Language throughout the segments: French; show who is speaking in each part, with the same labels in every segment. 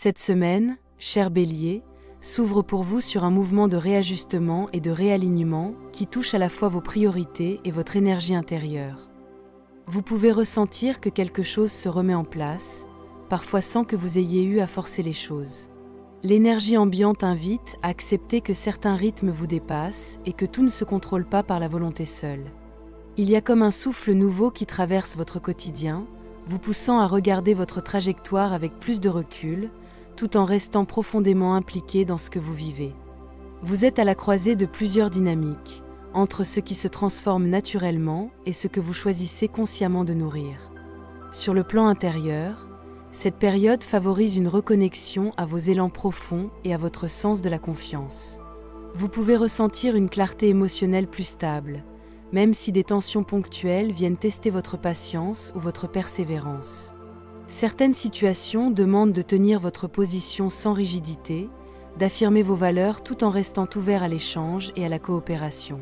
Speaker 1: Cette semaine, cher Bélier, s'ouvre pour vous sur un mouvement de réajustement et de réalignement qui touche à la fois vos priorités et votre énergie intérieure. Vous pouvez ressentir que quelque chose se remet en place, parfois sans que vous ayez eu à forcer les choses. L'énergie ambiante invite à accepter que certains rythmes vous dépassent et que tout ne se contrôle pas par la volonté seule. Il y a comme un souffle nouveau qui traverse votre quotidien, vous poussant à regarder votre trajectoire avec plus de recul, tout en restant profondément impliqué dans ce que vous vivez. Vous êtes à la croisée de plusieurs dynamiques, entre ce qui se transforme naturellement et ce que vous choisissez consciemment de nourrir. Sur le plan intérieur, cette période favorise une reconnexion à vos élans profonds et à votre sens de la confiance. Vous pouvez ressentir une clarté émotionnelle plus stable, même si des tensions ponctuelles viennent tester votre patience ou votre persévérance. Certaines situations demandent de tenir votre position sans rigidité, d'affirmer vos valeurs tout en restant ouvert à l'échange et à la coopération.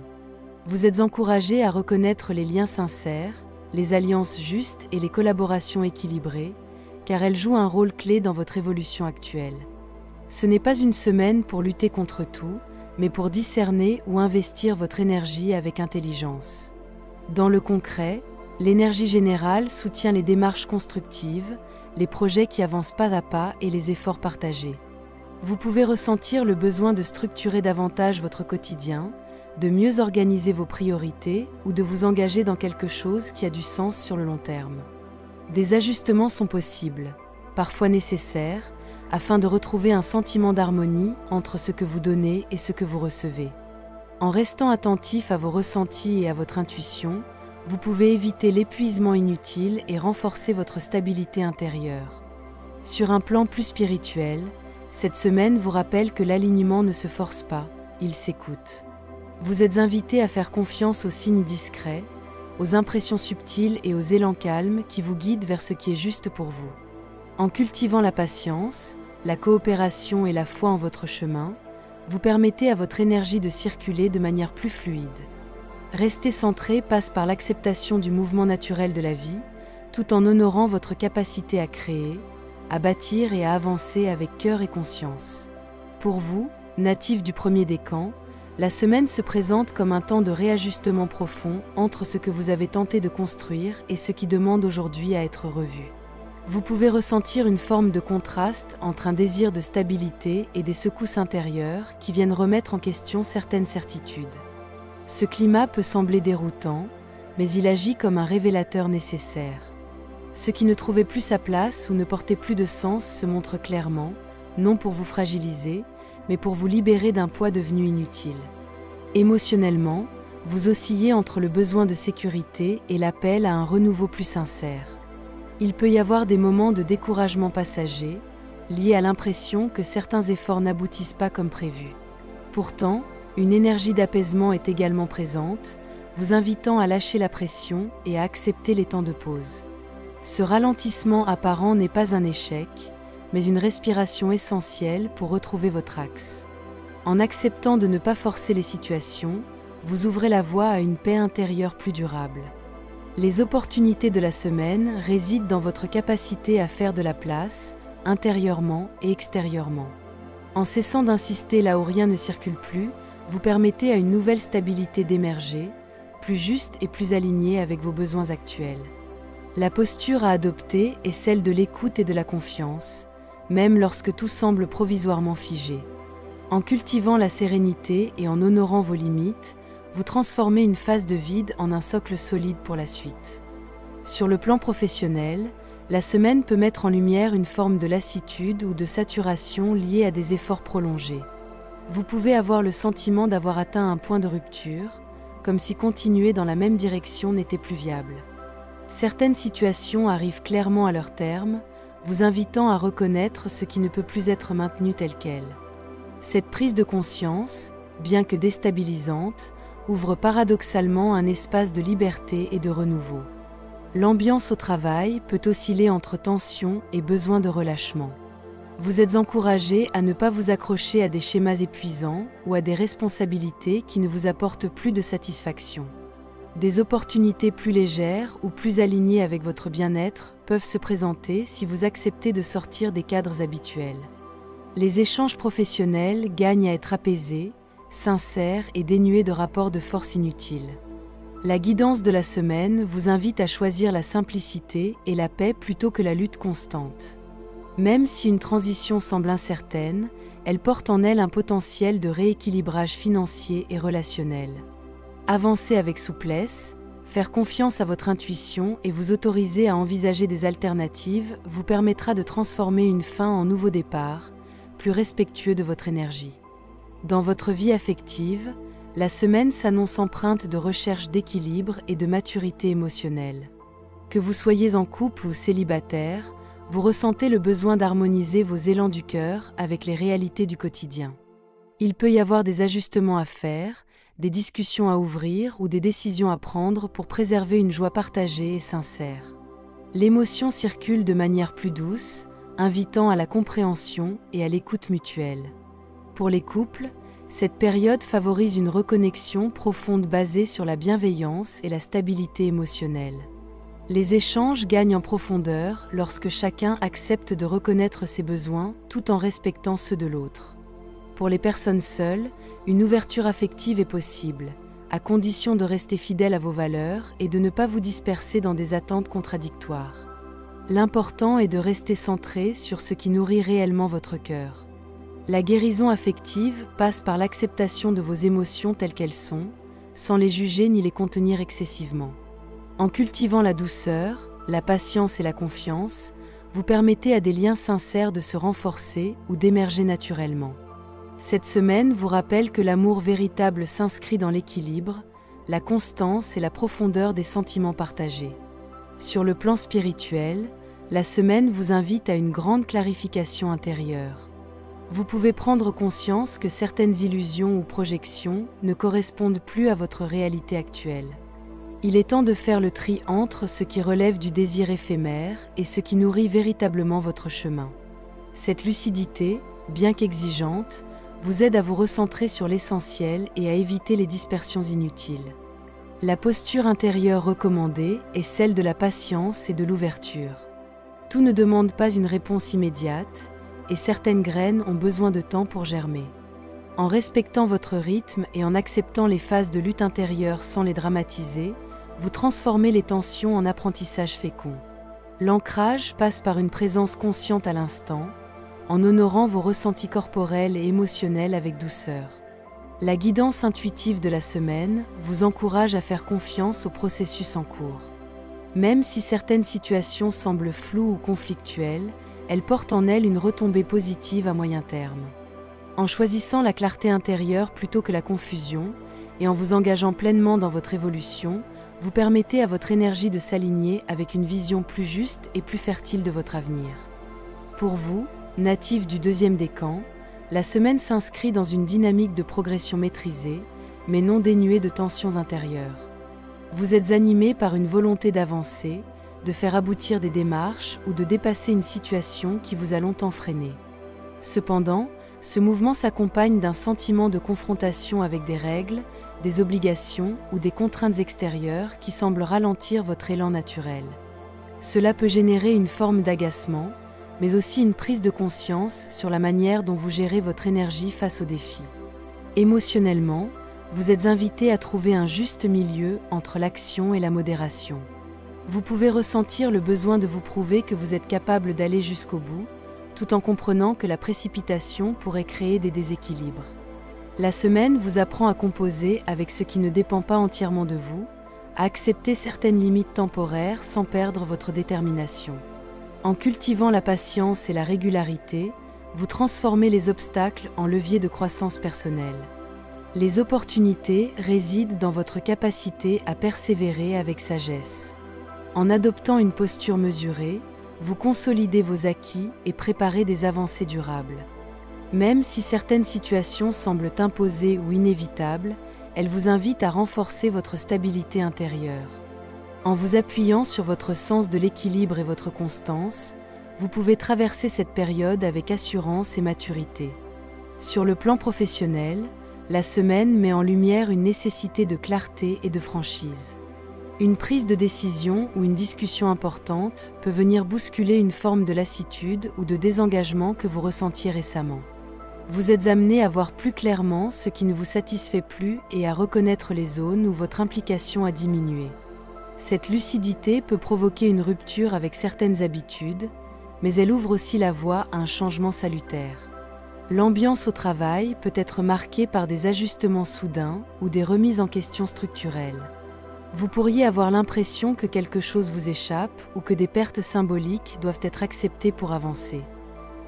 Speaker 1: Vous êtes encouragé à reconnaître les liens sincères, les alliances justes et les collaborations équilibrées, car elles jouent un rôle clé dans votre évolution actuelle. Ce n'est pas une semaine pour lutter contre tout, mais pour discerner ou investir votre énergie avec intelligence. Dans le concret, l'énergie générale soutient les démarches constructives, les projets qui avancent pas à pas et les efforts partagés. Vous pouvez ressentir le besoin de structurer davantage votre quotidien, de mieux organiser vos priorités ou de vous engager dans quelque chose qui a du sens sur le long terme. Des ajustements sont possibles, parfois nécessaires, afin de retrouver un sentiment d'harmonie entre ce que vous donnez et ce que vous recevez. En restant attentif à vos ressentis et à votre intuition, vous pouvez éviter l'épuisement inutile et renforcer votre stabilité intérieure. Sur un plan plus spirituel, cette semaine vous rappelle que l'alignement ne se force pas, il s'écoute. Vous êtes invité à faire confiance aux signes discrets, aux impressions subtiles et aux élans calmes qui vous guident vers ce qui est juste pour vous. En cultivant la patience, la coopération et la foi en votre chemin, vous permettez à votre énergie de circuler de manière plus fluide. Rester centré passe par l'acceptation du mouvement naturel de la vie, tout en honorant votre capacité à créer, à bâtir et à avancer avec cœur et conscience. Pour vous, natif du premier décan, la semaine se présente comme un temps de réajustement profond entre ce que vous avez tenté de construire et ce qui demande aujourd'hui à être revu. Vous pouvez ressentir une forme de contraste entre un désir de stabilité et des secousses intérieures qui viennent remettre en question certaines certitudes. Ce climat peut sembler déroutant, mais il agit comme un révélateur nécessaire. Ce qui ne trouvait plus sa place ou ne portait plus de sens se montre clairement, non pour vous fragiliser, mais pour vous libérer d'un poids devenu inutile. Émotionnellement, vous oscillez entre le besoin de sécurité et l'appel à un renouveau plus sincère. Il peut y avoir des moments de découragement passager, liés à l'impression que certains efforts n'aboutissent pas comme prévu. Pourtant, une énergie d'apaisement est également présente, vous invitant à lâcher la pression et à accepter les temps de pause. Ce ralentissement apparent n'est pas un échec, mais une respiration essentielle pour retrouver votre axe. En acceptant de ne pas forcer les situations, vous ouvrez la voie à une paix intérieure plus durable. Les opportunités de la semaine résident dans votre capacité à faire de la place, intérieurement et extérieurement. En cessant d'insister là où rien ne circule plus, vous permettez à une nouvelle stabilité d'émerger, plus juste et plus alignée avec vos besoins actuels. La posture à adopter est celle de l'écoute et de la confiance, même lorsque tout semble provisoirement figé. En cultivant la sérénité et en honorant vos limites, vous transformez une phase de vide en un socle solide pour la suite. Sur le plan professionnel, la semaine peut mettre en lumière une forme de lassitude ou de saturation liée à des efforts prolongés. Vous pouvez avoir le sentiment d'avoir atteint un point de rupture, comme si continuer dans la même direction n'était plus viable. Certaines situations arrivent clairement à leur terme, vous invitant à reconnaître ce qui ne peut plus être maintenu tel quel. Cette prise de conscience, bien que déstabilisante, ouvre paradoxalement un espace de liberté et de renouveau. L'ambiance au travail peut osciller entre tension et besoin de relâchement. Vous êtes encouragé à ne pas vous accrocher à des schémas épuisants ou à des responsabilités qui ne vous apportent plus de satisfaction. Des opportunités plus légères ou plus alignées avec votre bien-être peuvent se présenter si vous acceptez de sortir des cadres habituels. Les échanges professionnels gagnent à être apaisés, sincères et dénués de rapports de force inutiles. La guidance de la semaine vous invite à choisir la simplicité et la paix plutôt que la lutte constante. Même si une transition semble incertaine, elle porte en elle un potentiel de rééquilibrage financier et relationnel. Avancez avec souplesse, faire confiance à votre intuition et vous autoriser à envisager des alternatives vous permettra de transformer une fin en nouveau départ, plus respectueux de votre énergie. Dans votre vie affective, la semaine s'annonce empreinte de recherche d'équilibre et de maturité émotionnelle. Que vous soyez en couple ou célibataire, vous ressentez le besoin d'harmoniser vos élans du cœur avec les réalités du quotidien. Il peut y avoir des ajustements à faire, des discussions à ouvrir ou des décisions à prendre pour préserver une joie partagée et sincère. L'émotion circule de manière plus douce, invitant à la compréhension et à l'écoute mutuelle. Pour les couples, cette période favorise une reconnexion profonde basée sur la bienveillance et la stabilité émotionnelle. Les échanges gagnent en profondeur lorsque chacun accepte de reconnaître ses besoins tout en respectant ceux de l'autre. Pour les personnes seules, une ouverture affective est possible, à condition de rester fidèle à vos valeurs et de ne pas vous disperser dans des attentes contradictoires. L'important est de rester centré sur ce qui nourrit réellement votre cœur. La guérison affective passe par l'acceptation de vos émotions telles qu'elles sont, sans les juger ni les contenir excessivement. En cultivant la douceur, la patience et la confiance, vous permettez à des liens sincères de se renforcer ou d'émerger naturellement. Cette semaine vous rappelle que l'amour véritable s'inscrit dans l'équilibre, la constance et la profondeur des sentiments partagés. Sur le plan spirituel, la semaine vous invite à une grande clarification intérieure. Vous pouvez prendre conscience que certaines illusions ou projections ne correspondent plus à votre réalité actuelle. Il est temps de faire le tri entre ce qui relève du désir éphémère et ce qui nourrit véritablement votre chemin. Cette lucidité, bien qu'exigeante, vous aide à vous recentrer sur l'essentiel et à éviter les dispersions inutiles. La posture intérieure recommandée est celle de la patience et de l'ouverture. Tout ne demande pas une réponse immédiate, et certaines graines ont besoin de temps pour germer. En respectant votre rythme et en acceptant les phases de lutte intérieure sans les dramatiser, vous transformez les tensions en apprentissage fécond. L'ancrage passe par une présence consciente à l'instant, en honorant vos ressentis corporels et émotionnels avec douceur. La guidance intuitive de la semaine vous encourage à faire confiance au processus en cours. Même si certaines situations semblent floues ou conflictuelles, elles portent en elles une retombée positive à moyen terme. En choisissant la clarté intérieure plutôt que la confusion, et en vous engageant pleinement dans votre évolution, vous permettez à votre énergie de s'aligner avec une vision plus juste et plus fertile de votre avenir. Pour vous, natif du deuxième décan, la semaine s'inscrit dans une dynamique de progression maîtrisée, mais non dénuée de tensions intérieures. Vous êtes animé par une volonté d'avancer, de faire aboutir des démarches ou de dépasser une situation qui vous a longtemps freiné. Cependant, ce mouvement s'accompagne d'un sentiment de confrontation avec des règles, des obligations ou des contraintes extérieures qui semblent ralentir votre élan naturel. Cela peut générer une forme d'agacement, mais aussi une prise de conscience sur la manière dont vous gérez votre énergie face aux défis. Émotionnellement, vous êtes invité à trouver un juste milieu entre l'action et la modération. Vous pouvez ressentir le besoin de vous prouver que vous êtes capable d'aller jusqu'au bout, tout en comprenant que la précipitation pourrait créer des déséquilibres. La semaine vous apprend à composer avec ce qui ne dépend pas entièrement de vous, à accepter certaines limites temporaires sans perdre votre détermination. En cultivant la patience et la régularité, vous transformez les obstacles en leviers de croissance personnelle. Les opportunités résident dans votre capacité à persévérer avec sagesse. En adoptant une posture mesurée, vous consolidez vos acquis et préparez des avancées durables. Même si certaines situations semblent imposées ou inévitables, elles vous invitent à renforcer votre stabilité intérieure. En vous appuyant sur votre sens de l'équilibre et votre constance, vous pouvez traverser cette période avec assurance et maturité. Sur le plan professionnel, la semaine met en lumière une nécessité de clarté et de franchise. Une prise de décision ou une discussion importante peut venir bousculer une forme de lassitude ou de désengagement que vous ressentiez récemment. Vous êtes amené à voir plus clairement ce qui ne vous satisfait plus et à reconnaître les zones où votre implication a diminué. Cette lucidité peut provoquer une rupture avec certaines habitudes, mais elle ouvre aussi la voie à un changement salutaire. L'ambiance au travail peut être marquée par des ajustements soudains ou des remises en question structurelles. Vous pourriez avoir l'impression que quelque chose vous échappe ou que des pertes symboliques doivent être acceptées pour avancer.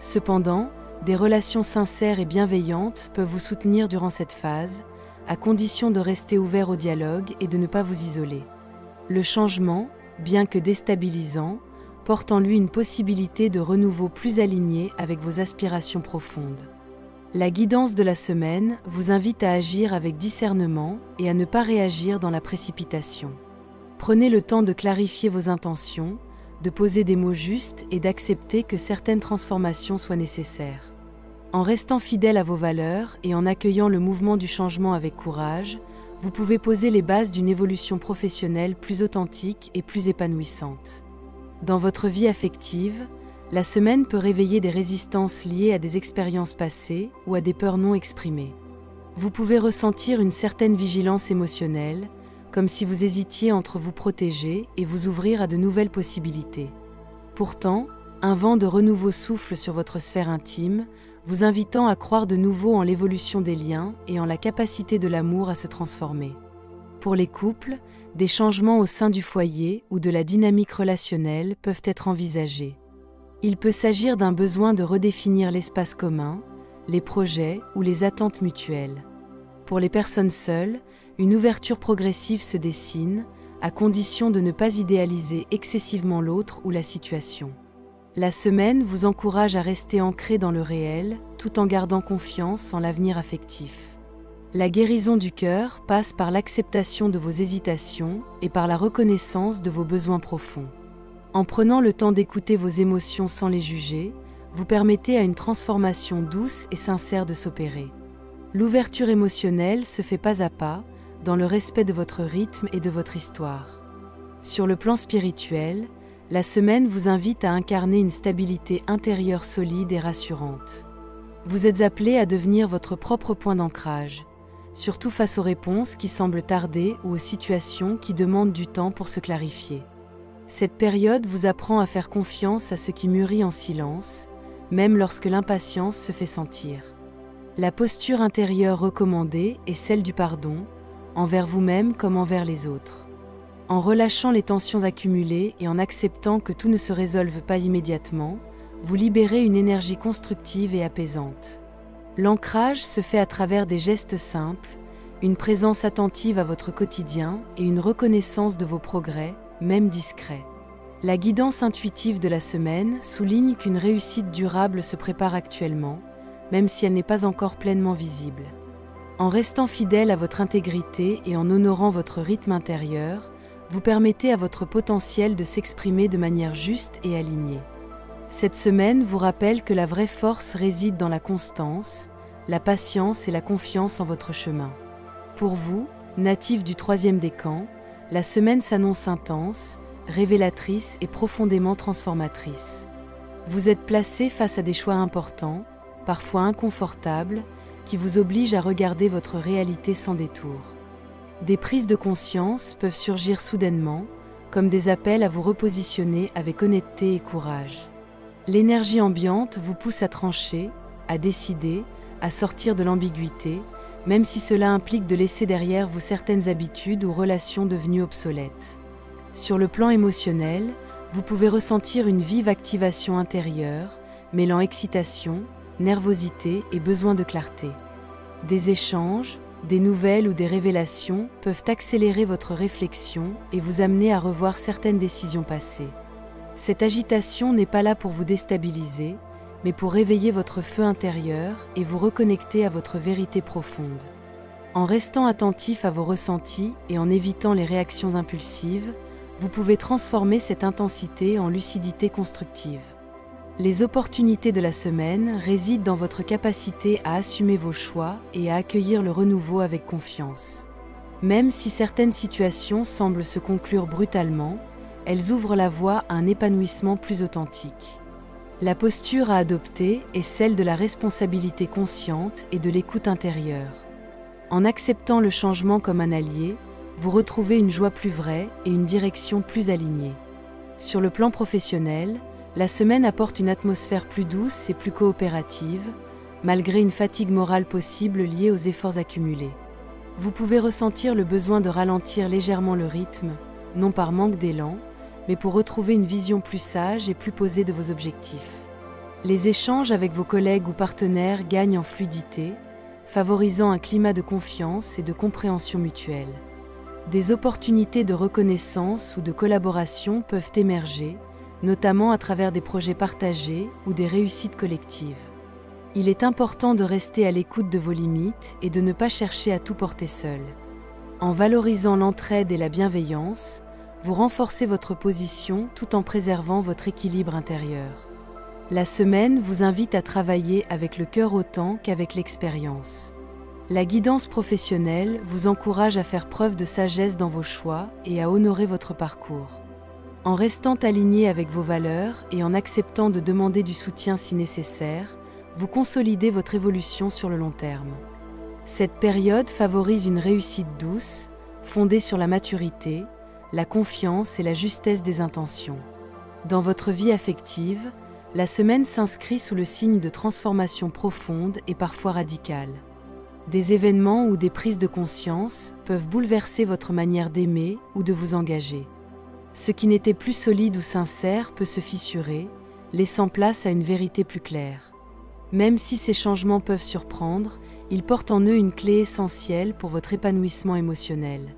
Speaker 1: Cependant, des relations sincères et bienveillantes peuvent vous soutenir durant cette phase, à condition de rester ouvert au dialogue et de ne pas vous isoler. Le changement, bien que déstabilisant, porte en lui une possibilité de renouveau plus aligné avec vos aspirations profondes. La guidance de la semaine vous invite à agir avec discernement et à ne pas réagir dans la précipitation. Prenez le temps de clarifier vos intentions, de poser des mots justes et d'accepter que certaines transformations soient nécessaires. En restant fidèle à vos valeurs et en accueillant le mouvement du changement avec courage, vous pouvez poser les bases d'une évolution professionnelle plus authentique et plus épanouissante. Dans votre vie affective, la semaine peut réveiller des résistances liées à des expériences passées ou à des peurs non exprimées. Vous pouvez ressentir une certaine vigilance émotionnelle, comme si vous hésitiez entre vous protéger et vous ouvrir à de nouvelles possibilités. Pourtant, un vent de renouveau souffle sur votre sphère intime, vous invitant à croire de nouveau en l'évolution des liens et en la capacité de l'amour à se transformer. Pour les couples, des changements au sein du foyer ou de la dynamique relationnelle peuvent être envisagés. Il peut s'agir d'un besoin de redéfinir l'espace commun, les projets ou les attentes mutuelles. Pour les personnes seules, une ouverture progressive se dessine, à condition de ne pas idéaliser excessivement l'autre ou la situation. La semaine vous encourage à rester ancré dans le réel, tout en gardant confiance en l'avenir affectif. La guérison du cœur passe par l'acceptation de vos hésitations et par la reconnaissance de vos besoins profonds. En prenant le temps d'écouter vos émotions sans les juger, vous permettez à une transformation douce et sincère de s'opérer. L'ouverture émotionnelle se fait pas à pas, dans le respect de votre rythme et de votre histoire. Sur le plan spirituel, la semaine vous invite à incarner une stabilité intérieure solide et rassurante. Vous êtes appelé à devenir votre propre point d'ancrage, surtout face aux réponses qui semblent tarder ou aux situations qui demandent du temps pour se clarifier. Cette période vous apprend à faire confiance à ce qui mûrit en silence, même lorsque l'impatience se fait sentir. La posture intérieure recommandée est celle du pardon, envers vous-même comme envers les autres. En relâchant les tensions accumulées et en acceptant que tout ne se résolve pas immédiatement, vous libérez une énergie constructive et apaisante. L'ancrage se fait à travers des gestes simples, une présence attentive à votre quotidien et une reconnaissance de vos progrès, même discrets. La guidance intuitive de la semaine souligne qu'une réussite durable se prépare actuellement, même si elle n'est pas encore pleinement visible. En restant fidèle à votre intégrité et en honorant votre rythme intérieur, vous permettez à votre potentiel de s'exprimer de manière juste et alignée. Cette semaine vous rappelle que la vraie force réside dans la constance, la patience et la confiance en votre chemin. Pour vous, natif du 3e décan, la semaine s'annonce intense, révélatrice et profondément transformatrice. Vous êtes placé face à des choix importants, parfois inconfortables, qui vous obligent à regarder votre réalité sans détour. Des prises de conscience peuvent surgir soudainement, comme des appels à vous repositionner avec honnêteté et courage. L'énergie ambiante vous pousse à trancher, à décider, à sortir de l'ambiguïté, même si cela implique de laisser derrière vous certaines habitudes ou relations devenues obsolètes. Sur le plan émotionnel, vous pouvez ressentir une vive activation intérieure, mêlant excitation, nervosité et besoin de clarté. Des échanges, des nouvelles ou des révélations peuvent accélérer votre réflexion et vous amener à revoir certaines décisions passées. Cette agitation n'est pas là pour vous déstabiliser, mais pour réveiller votre feu intérieur et vous reconnecter à votre vérité profonde. En restant attentif à vos ressentis et en évitant les réactions impulsives, vous pouvez transformer cette intensité en lucidité constructive. Les opportunités de la semaine résident dans votre capacité à assumer vos choix et à accueillir le renouveau avec confiance. Même si certaines situations semblent se conclure brutalement, elles ouvrent la voie à un épanouissement plus authentique. La posture à adopter est celle de la responsabilité consciente et de l'écoute intérieure. En acceptant le changement comme un allié, vous retrouvez une joie plus vraie et une direction plus alignée. Sur le plan professionnel, la semaine apporte une atmosphère plus douce et plus coopérative, malgré une fatigue morale possible liée aux efforts accumulés. Vous pouvez ressentir le besoin de ralentir légèrement le rythme, non par manque d'élan, mais pour retrouver une vision plus sage et plus posée de vos objectifs. Les échanges avec vos collègues ou partenaires gagnent en fluidité, favorisant un climat de confiance et de compréhension mutuelle. Des opportunités de reconnaissance ou de collaboration peuvent émerger, notamment à travers des projets partagés ou des réussites collectives. Il est important de rester à l'écoute de vos limites et de ne pas chercher à tout porter seul. En valorisant l'entraide et la bienveillance, vous renforcez votre position tout en préservant votre équilibre intérieur. La semaine vous invite à travailler avec le cœur autant qu'avec l'expérience. La guidance professionnelle vous encourage à faire preuve de sagesse dans vos choix et à honorer votre parcours. En restant aligné avec vos valeurs et en acceptant de demander du soutien si nécessaire, vous consolidez votre évolution sur le long terme. Cette période favorise une réussite douce, fondée sur la maturité, la confiance et la justesse des intentions. Dans votre vie affective, la semaine s'inscrit sous le signe de transformations profondes et parfois radicales. Des événements ou des prises de conscience peuvent bouleverser votre manière d'aimer ou de vous engager. Ce qui n'était plus solide ou sincère peut se fissurer, laissant place à une vérité plus claire. Même si ces changements peuvent surprendre, ils portent en eux une clé essentielle pour votre épanouissement émotionnel.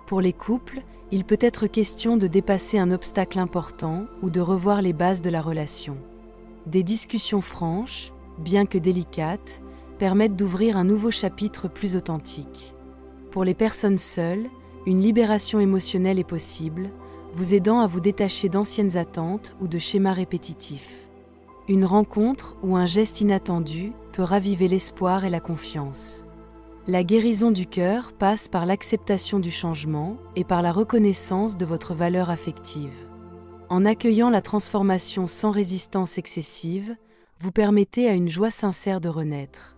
Speaker 1: Pour les couples, il peut être question de dépasser un obstacle important ou de revoir les bases de la relation. Des discussions franches, bien que délicates, permettent d'ouvrir un nouveau chapitre plus authentique. Pour les personnes seules, une libération émotionnelle est possible, vous aidant à vous détacher d'anciennes attentes ou de schémas répétitifs. Une rencontre ou un geste inattendu peut raviver l'espoir et la confiance. La guérison du cœur passe par l'acceptation du changement et par la reconnaissance de votre valeur affective. En accueillant la transformation sans résistance excessive, vous permettez à une joie sincère de renaître.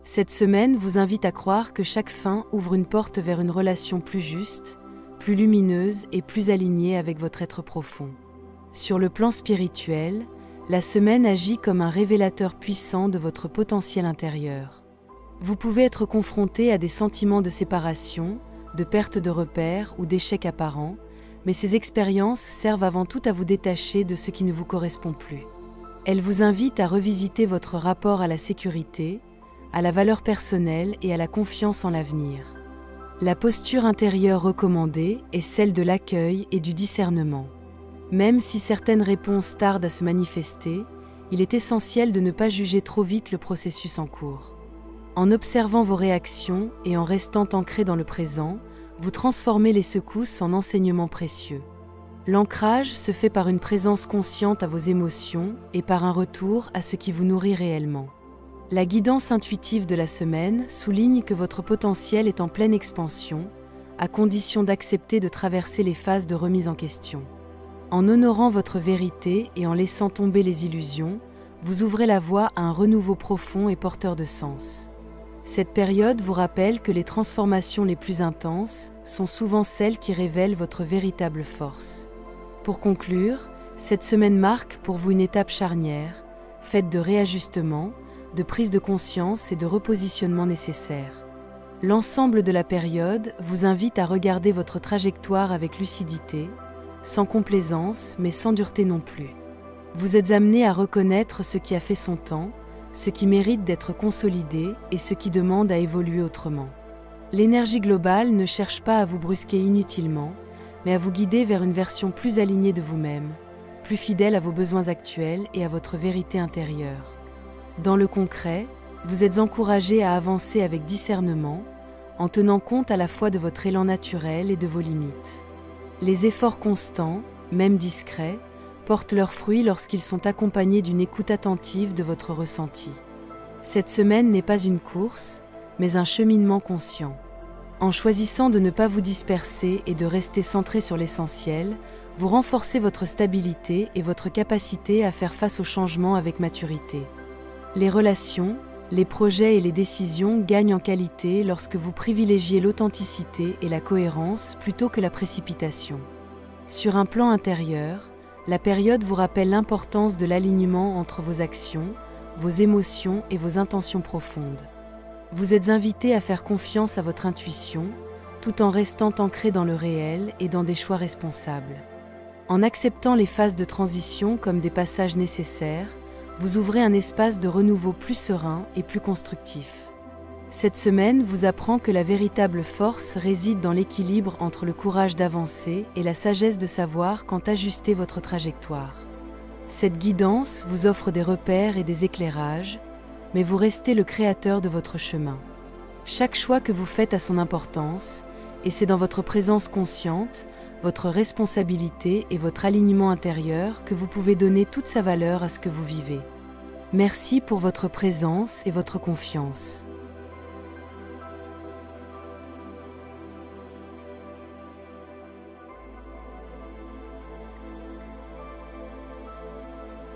Speaker 1: Cette semaine vous invite à croire que chaque fin ouvre une porte vers une relation plus juste, plus lumineuse et plus alignée avec votre être profond. Sur le plan spirituel, la semaine agit comme un révélateur puissant de votre potentiel intérieur. Vous pouvez être confronté à des sentiments de séparation, de perte de repères ou d'échecs apparents, mais ces expériences servent avant tout à vous détacher de ce qui ne vous correspond plus. Elles vous invitent à revisiter votre rapport à la sécurité, à la valeur personnelle et à la confiance en l'avenir. La posture intérieure recommandée est celle de l'accueil et du discernement. Même si certaines réponses tardent à se manifester, il est essentiel de ne pas juger trop vite le processus en cours. En observant vos réactions et en restant ancré dans le présent, vous transformez les secousses en enseignements précieux. L'ancrage se fait par une présence consciente à vos émotions et par un retour à ce qui vous nourrit réellement. La guidance intuitive de la semaine souligne que votre potentiel est en pleine expansion, à condition d'accepter de traverser les phases de remise en question. En honorant votre vérité et en laissant tomber les illusions, vous ouvrez la voie à un renouveau profond et porteur de sens. Cette période vous rappelle que les transformations les plus intenses sont souvent celles qui révèlent votre véritable force. Pour conclure, cette semaine marque pour vous une étape charnière, faite de réajustements, de prise de conscience et de repositionnement nécessaires. L'ensemble de la période vous invite à regarder votre trajectoire avec lucidité, sans complaisance mais sans dureté non plus. Vous êtes amené à reconnaître ce qui a fait son temps, ce qui mérite d'être consolidé et ce qui demande à évoluer autrement. L'énergie globale ne cherche pas à vous brusquer inutilement, mais à vous guider vers une version plus alignée de vous-même, plus fidèle à vos besoins actuels et à votre vérité intérieure. Dans le concret, vous êtes encouragé à avancer avec discernement, en tenant compte à la fois de votre élan naturel et de vos limites. Les efforts constants, même discrets, portent leurs fruits lorsqu'ils sont accompagnés d'une écoute attentive de votre ressenti. Cette semaine n'est pas une course, mais un cheminement conscient. En choisissant de ne pas vous disperser et de rester centré sur l'essentiel, vous renforcez votre stabilité et votre capacité à faire face aux changements avec maturité. Les relations, les projets et les décisions gagnent en qualité lorsque vous privilégiez l'authenticité et la cohérence plutôt que la précipitation. Sur un plan intérieur, la période vous rappelle l'importance de l'alignement entre vos actions, vos émotions et vos intentions profondes. Vous êtes invité à faire confiance à votre intuition, tout en restant ancré dans le réel et dans des choix responsables. En acceptant les phases de transition comme des passages nécessaires, vous ouvrez un espace de renouveau plus serein et plus constructif. Cette semaine vous apprend que la véritable force réside dans l'équilibre entre le courage d'avancer et la sagesse de savoir quand ajuster votre trajectoire. Cette guidance vous offre des repères et des éclairages, mais vous restez le créateur de votre chemin. Chaque choix que vous faites a son importance, et c'est dans votre présence consciente, votre responsabilité et votre alignement intérieur que vous pouvez donner toute sa valeur à ce que vous vivez. Merci pour votre présence et votre confiance.